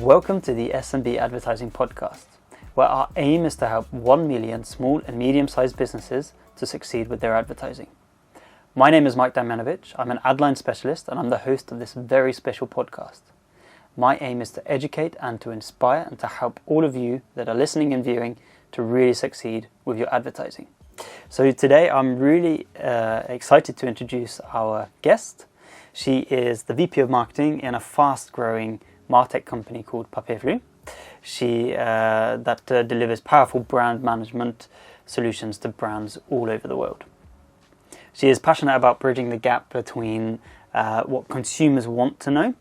Welcome to the SMBAdvertising podcast, where our aim is to help 1 million small and medium-sized businesses to succeed with their advertising. My name is Mike Damjanovic. I'm an ad line specialist and I'm the host of this very special podcast. My aim is to educate and to inspire and to help all of you that are listening and viewing to really succeed with your advertising. So today I'm really excited to introduce our guest. She is the VP of Marketing in a fast-growing martech company called Papirfly. She delivers powerful brand management solutions to brands all over the world. She is passionate about bridging the gap between what consumers want to know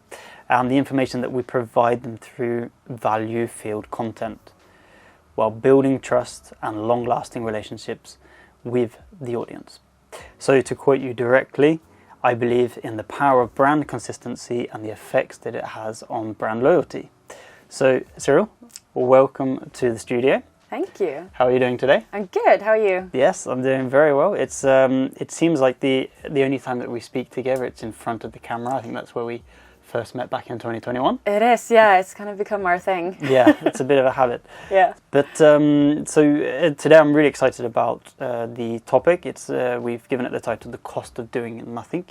and the information that we provide them through value-filled content, while building trust and long-lasting relationships with the audience. So to quote you directly, I believe in the power of brand consistency and the effects that it has on brand loyalty. So, Cyril, welcome to the studio. Thank you. How are you doing today? I'm good. How are you? Yes, I'm doing very well. It's it seems like the only time that we speak together, it's in front of the camera. I think that's where we first met back in 2021. It is, yeah. It's kind of become our thing. Yeah, it's a bit of a habit. Yeah. But today I'm really excited about the topic. It's we've given it the title, "The Cost of Doing Nothing,"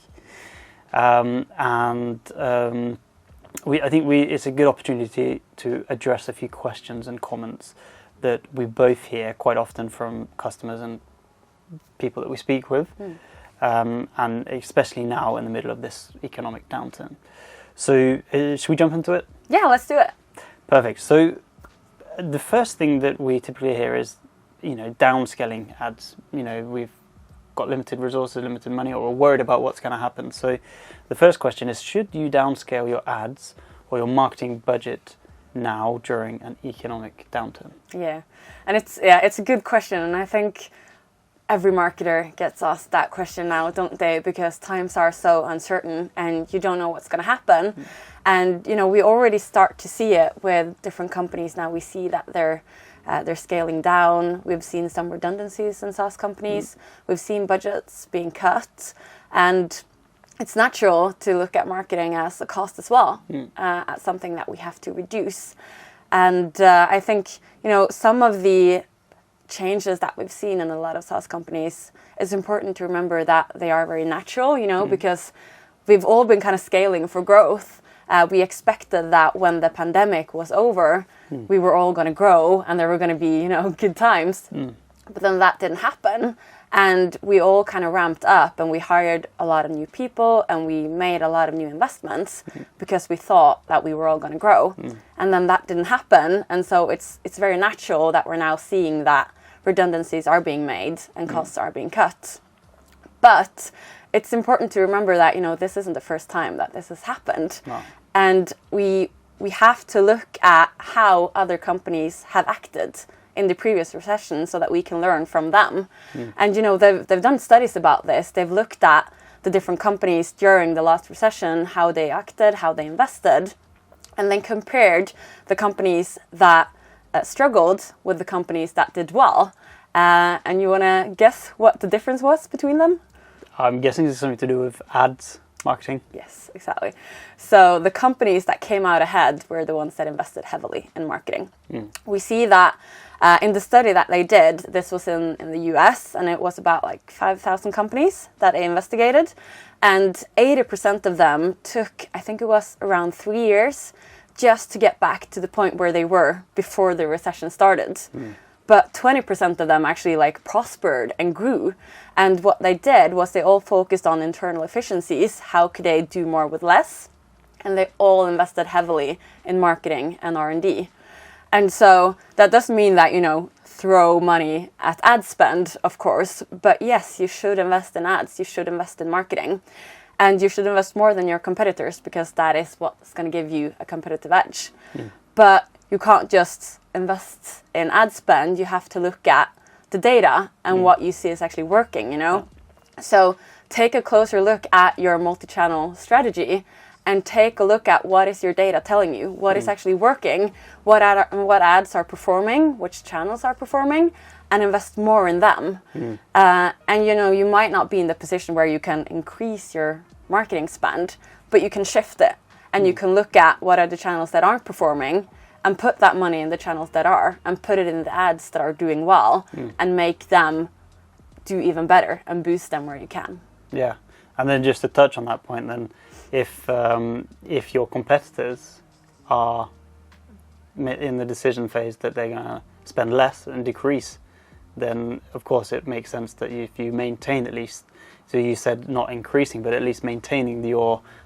it's a good opportunity to address a few questions and comments that we both hear quite often from customers and people that we speak with, and especially now in the middle of this economic downturn. So should we jump into it? Yeah, let's do it. Perfect. So the first thing that we typically hear is, downscaling ads. We've got limited resources, limited money, or we're worried about what's going to happen. So the first question is, should you downscale your ads or your marketing budget now during an economic downturn? Yeah, and it's a good question, and I think every marketer gets asked that question now, don't they? Because times are so uncertain and you don't know what's going to happen. And we already start to see it with different companies now. We see that they're scaling down. We've seen some redundancies in SaaS companies. We've seen budgets being cut, and it's natural to look at marketing as a cost as well, as something that we have to reduce. And I think some of the changes that we've seen in a lot of SaaS companies, it's important to remember that they are very natural, because we've all been kind of scaling for growth. We expected that when the pandemic was over, we were all going to grow and there were going to be, good times. But then that didn't happen. And we all kind of ramped up and we hired a lot of new people and we made a lot of new investments because we thought that we were all going to grow. And then that didn't happen. And so it's very natural that we're now seeing that redundancies are being made and costs are being cut. But it's important to remember that, this isn't the first time that this has happened. No. And we have to look at how other companies have acted in the previous recession so that we can learn from them. And, they've done studies about this. They've looked at the different companies during the last recession, how they acted, how they invested, and then compared the companies that struggled with the companies that did well. And you want to guess what the difference was between them? I'm guessing it's something to do with ads marketing. Yes, exactly. So the companies that came out ahead were the ones that invested heavily in marketing. We see that in the study that they did, this was in the US, and it was about 5,000 companies that they investigated. And 80% of them took, I think it was around 3 years, just to get back to the point where they were before the recession started. But 20% of them actually prospered and grew. And what they did was they all focused on internal efficiencies. How could they do more with less? And they all invested heavily in marketing and R&D. And so that doesn't mean that, throw money at ad spend, of course. But yes, you should invest in ads. You should invest in marketing. And you should invest more than your competitors because that is what's going to give you a competitive edge. But you can't just invest in ad spend. You have to look at the data and what you see is actually working, So take a closer look at your multi-channel strategy and take a look at what is your data telling you, what is actually working, what ads are performing, which channels are performing, and invest more in them. And you might not be in the position where you can increase your marketing spend, but you can shift it and you can look at what are the channels that aren't performing and put that money in the channels that are, and put it in the ads that are doing well, and make them do even better and boost them where you can. Yeah, and then just to touch on that point, then if your competitors are in the decision phase that they're going to spend less and decrease, then of course it makes sense that if you maintain at least, so you said not increasing, but at least maintaining the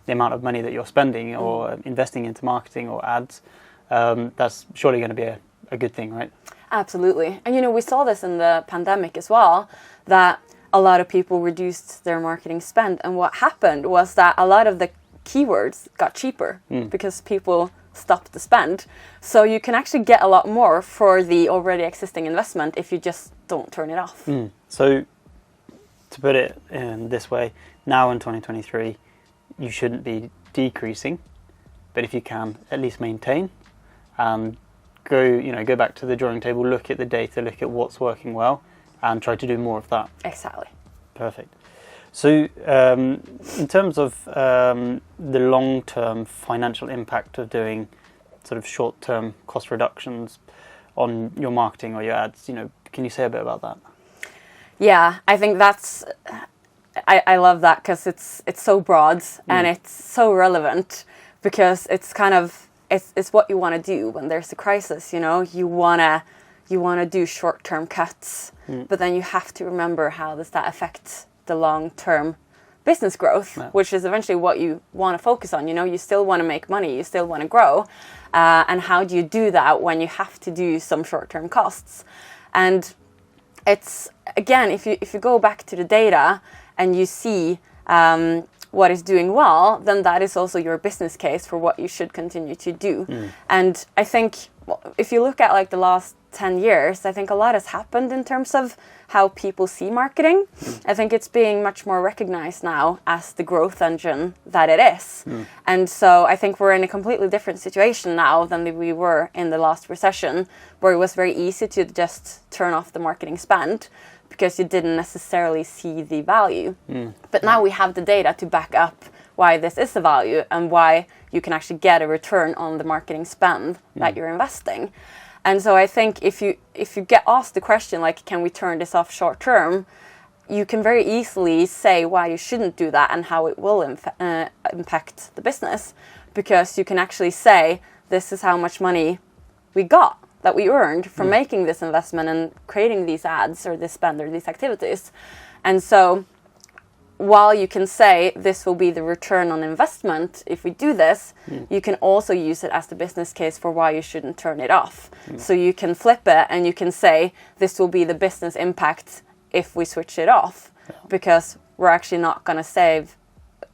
amount of money that you're spending or investing into marketing or ads, that's surely going to be a good thing, right? Absolutely. And we saw this in the pandemic as well, that a lot of people reduced their marketing spend, and what happened was that a lot of the keywords got cheaper because people stopped the spend. So you can actually get a lot more for the already existing investment if you just don't turn it off. So to put it in this way, now in 2023, you shouldn't be decreasing, but if you can, at least maintain and go back to the drawing table, look at the data, look at what's working well, and try to do more of that. Exactly. Perfect. So in terms of the long-term financial impact of doing sort of short-term cost reductions on your marketing or your ads, can you say a bit about that? Yeah, I think I love that because it's so broad and it's so relevant, because it's kind of, it's what you want to do when there's a crisis, you want to do short-term cuts, but then you have to remember how does that affect the long-term business growth, which is eventually what you want to focus on. You still want to make money, you still want to grow, and how do you do that when you have to do some short-term costs? And it's, again, if you go back to the data and you see what is doing well, then that is also your business case for what you should continue to do. And I think if you look at like the last 10 years, I think a lot has happened in terms of how people see marketing. I think it's being much more recognized now as the growth engine that it is. And so I think we're in a completely different situation now than we were in the last recession, where it was very easy to just turn off the marketing spend because you didn't necessarily see the value. But now we have the data to back up why this is the value and why you can actually get a return on the marketing spend that you're investing. And so I think if you get asked the question, like, can we turn this off short term, you can very easily say why you shouldn't do that and how it will impact the business. Because you can actually say, this is how much money we got, that we earned from making this investment and creating these ads or this spend or these activities. And so while you can say this will be the return on investment if we do this, you can also use it as the business case for why you shouldn't turn it off. So you can flip it and you can say this will be the business impact if we switch it off, because we're actually not going to save.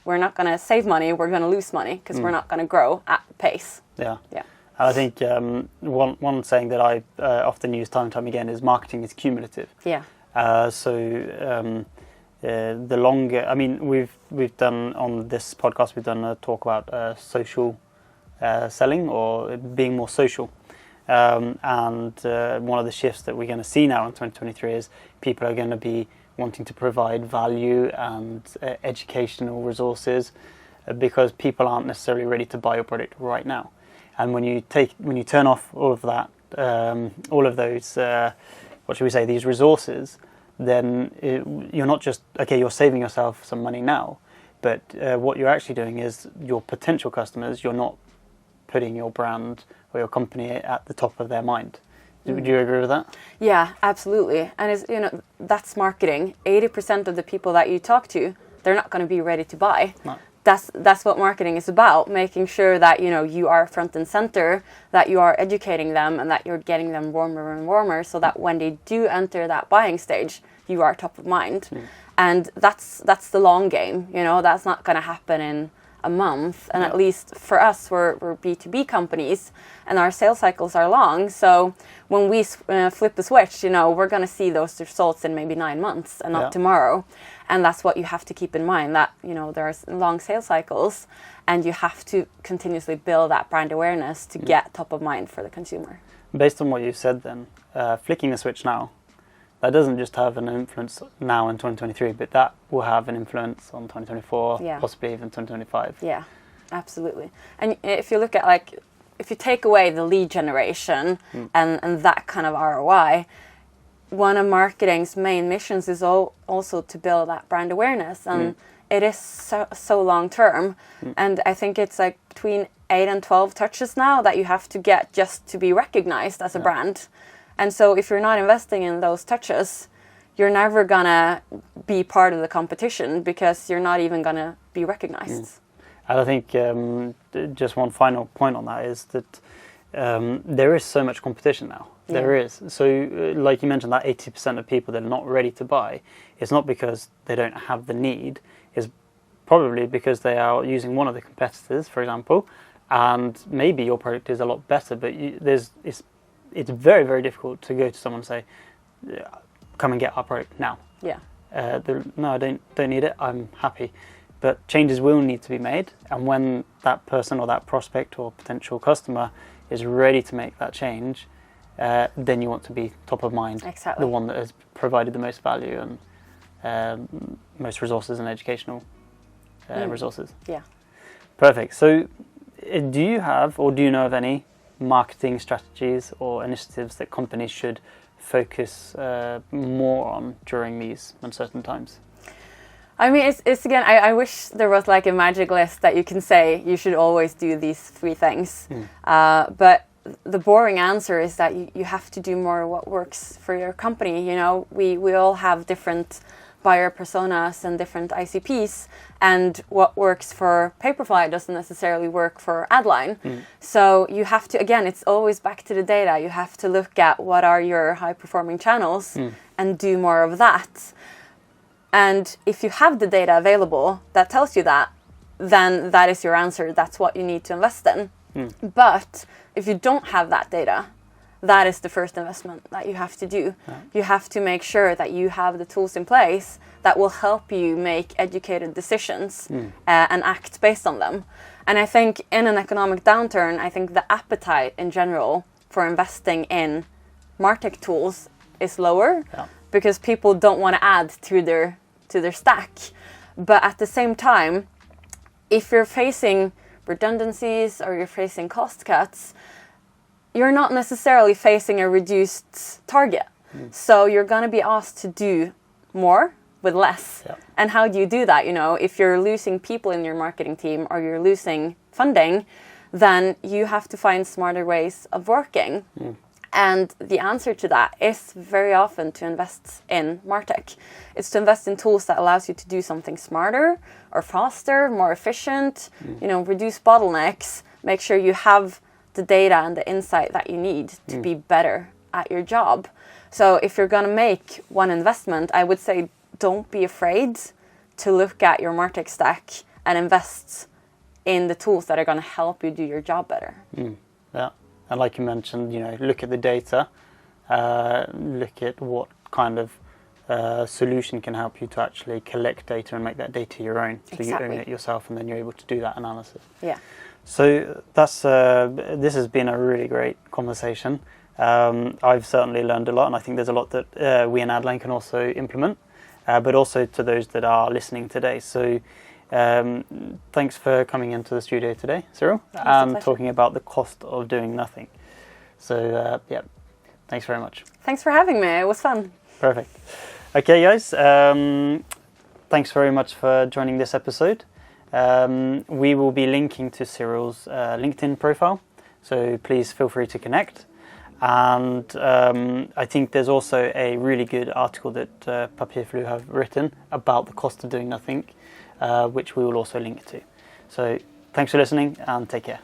We're not going to save money. We're going to lose money because we're not going to grow at pace. Yeah. I think one saying that I often use time and time again is marketing is cumulative. The longer, I mean, we've done on this podcast, we've done a talk about social selling or being more social, and one of the shifts that we're going to see now in 2023 is people are going to be wanting to provide value and educational resources because people aren't necessarily ready to buy your product right now. And when you turn off all of that, all of those, what should we say, these resources, then you're not just, you're saving yourself some money now, but what you're actually doing is your potential customers, you're not putting your brand or your company at the top of their mind. Would you agree with that? Yeah, absolutely. And it's, that's marketing. 80% of the people that you talk to, they're not going to be ready to buy. No. That's what marketing is about, making sure that you are front and center, that you are educating them and that you're getting them warmer and warmer so that when they do enter that buying stage, you are top of mind. And that's the long game, that's not going to happen in a month. And at least for us, we're B2B companies and our sales cycles are long. So when we flip the switch, we're going to see those results in maybe 9 months and not tomorrow. And that's what you have to keep in mind, that, there's long sales cycles and you have to continuously build that brand awareness to get top of mind for the consumer. Based on what you said then, flicking the switch now, that doesn't just have an influence now in 2023, but that will have an influence on 2024, possibly even 2025. Absolutely. And if you look at like, if you take away the lead generation and that kind of ROI, one of marketing's main missions is also to build that brand awareness, and it is so long term. And I think it's like between 8 and 12 touches now that you have to get just to be recognized as a brand. And so if you're not investing in those touches, you're never gonna be part of the competition because you're not even gonna be recognized. And I think just one final point on that is that there is so much competition now. There is. So like you mentioned, that 80% of people that are not ready to buy, it's not because they don't have the need, it's probably because they are using one of the competitors, for example, and maybe your product is a lot better, but it's very, very difficult to go to someone and say, come and get our product now. Yeah. No, I don't need it, I'm happy. But changes will need to be made, and when that person or that prospect or potential customer is ready to make that change, then you want to be top of mind. Exactly. The one that has provided the most value and most resources and educational resources. Yeah. Perfect. So do you have, or do you know of any marketing strategies or initiatives that companies should focus more on during these uncertain times? I mean, it's again, I wish there was like a magic list that you can say you should always do these 3 things. But the boring answer is that you have to do more of what works for your company. You know, we all have different buyer personas and different ICPs, and what works for Papirfly doesn't necessarily work for Adline. So you have to, again, it's always back to the data. You have to look at what are your high performing channels and do more of that. And if you have the data available that tells you that, then that is your answer. That's what you need to invest in. But if you don't have that data, that is the first investment that you have to do. You have to make sure that you have the tools in place that will help you make educated decisions and act based on them. And I think in an economic downturn, I think the appetite in general for investing in martech tools is lower because people don't want to add to their stack. But at the same time, if you're facing redundancies or you're facing cost cuts, you're not necessarily facing a reduced target. So you're going to be asked to do more with less. And how do you do that? You know, if you're losing people in your marketing team or you're losing funding, then you have to find smarter ways of working. And the answer to that is very often to invest in martech. It's to invest in tools that allows you to do something smarter or faster, more efficient, you know, reduce bottlenecks, make sure you have the data and the insight that you need to be better at your job. So if you're going to make one investment, I would say don't be afraid to look at your martech stack and invest in the tools that are going to help you do your job better. Yeah. And like you mentioned, you know, look at the data, look at what kind of solution can help you to actually collect data and make that data your own. So you own it yourself, and then you're able to do that analysis. Yeah. So that's this has been a really great conversation. I've certainly learned a lot, and I think there's a lot that we in Adline can also implement, but also to those that are listening today. So thanks for coming into the studio today, Cyril, and talking about the cost of doing nothing. So yeah, thanks very much. Thanks for having me. It was fun. Perfect. Okay, guys, thanks very much for joining this episode. We will be linking to Cyril's LinkedIn profile, so please feel free to connect. And I think there's also a really good article that Papirfly have written about the cost of doing nothing, which we will also link to. So thanks for listening, and take care.